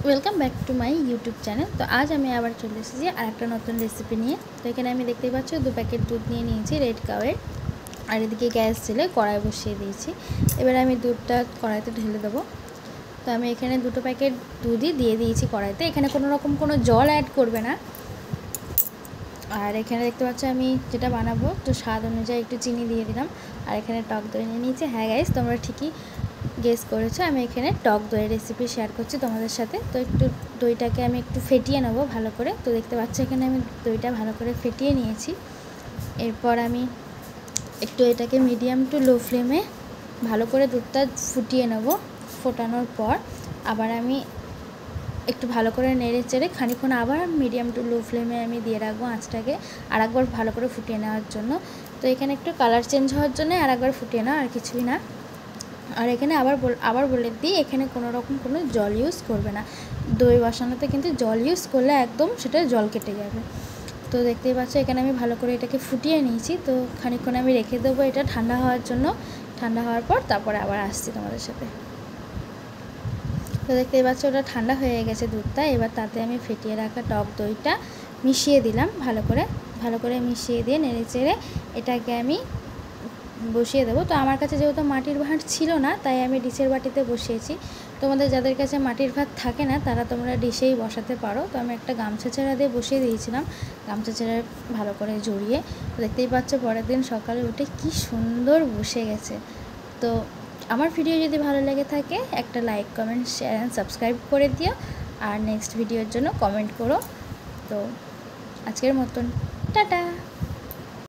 Welcome back to my YouTube channel. তো আজ আমি আবার চলে এসেছি আর একটা নতুন রেসিপি নিয়ে। তো এখানে আমি দেখতেই পাচ্ছ 2 প্যাকেট দুধ নিয়ে নিয়েছি রেড কাউয়ের। আর এদিকে গ্যাস ছেলে কড়াই বসিয়ে দিয়েছি। এবার আমি দুধটা কড়াইতে ঢেলে দেবো। তো আমি এখানে 2 প্যাকেট দুধই দিয়ে দিয়েছি কড়াইতে। এখানে কোনো রকম কোনো জল অ্যাড করবে না। আর এখানে দেখতে পাচ্ছ আমি যেটা বানাবো তো স্বাদ অনুযায়ী একটু চিনি দিয়ে দিলাম। আর এখানে টক দই নিয়ে নিয়েছি। হ্যাঁ গাইস, তোমরা ঠিকই গেস করেছো, আমি এখানে টক দইয়ের রেসিপি শেয়ার করছি তোমাদের সাথে। তো একটু দইটাকে আমি একটু ফেটিয়ে নেবো ভালো করে। তো দেখতে পাচ্ছ এখানে আমি দইটা ভালো করে ফেটিয়ে নিয়েছি। এরপর আমি একটু এটাকে মিডিয়াম টু লো ফ্লেমে ভালো করে দুধটা ফুটিয়ে নেব। ফোটানোর পর আবার আমি একটু ভালো করে নেড়ে চেড়ে খানিকক্ষণ আবার মিডিয়াম টু লো ফ্লেমে আমি দিয়ে রাখবো আঁচটাকে, আর একবার ভালো করে ফুটিয়ে নেওয়ার জন্য। তো এখানে একটু কালার চেঞ্জ হওয়ার জন্য আর একবার ফুটিয়ে নেওয়া, আর কিছুই না। আর এখানে আবার বলে দিই, এখানে কোনো রকম কোনো জল ইউজ করবে না। দই বসানোতে কিন্তু জল ইউজ করলে একদম সেটা জল কেটে যাবে। তো দেখতেই পাচ্ছ এখানে আমি ভালো করে এটাকে ফুটিয়ে নিয়েছি। তো খানিকক্ষণ আমি রেখে দেবো এটা ঠান্ডা হওয়ার জন্য। ঠান্ডা হওয়ার পর তারপরে আবার আসছি তোমাদের সাথে। তো দেখতেই পাচ্ছ ওটা ঠান্ডা হয়ে গেছে দুধটা। এবার তাতে আমি ফেটিয়ে রাখা টক দইটা মিশিয়ে দিলাম ভালো করে মিশিয়ে দিয়ে নেড়ে চেড়ে এটাকে আমি বসিয়ে দেবো। তো আমার কাছে যেহেতু মাটির ভাঁড় ছিল না, তাই আমি ডিশের বাটিতে বসিয়েছি। তোমাদের যাদের কাছে মাটির ভাত থাকে না তারা তোমরা ডিশেই বসাতে পারো। তো আমি একটা গামছা ছেঁড়া দিয়ে বসিয়ে দিয়েছিলাম, গামছা ছেঁড়া ভালো করে জড়িয়ে। দেখতেই পাচ্ছ পরের দিন সকালে উঠে কি সুন্দর বসে গেছে। তো আমার ভিডিও যদি ভালো লেগে থাকে একটা like, comment, share and subscribe করে দিও। আর নেক্সট ভিডিওর জন্য কমেন্ট করো। তো আজকের মতন টাটা।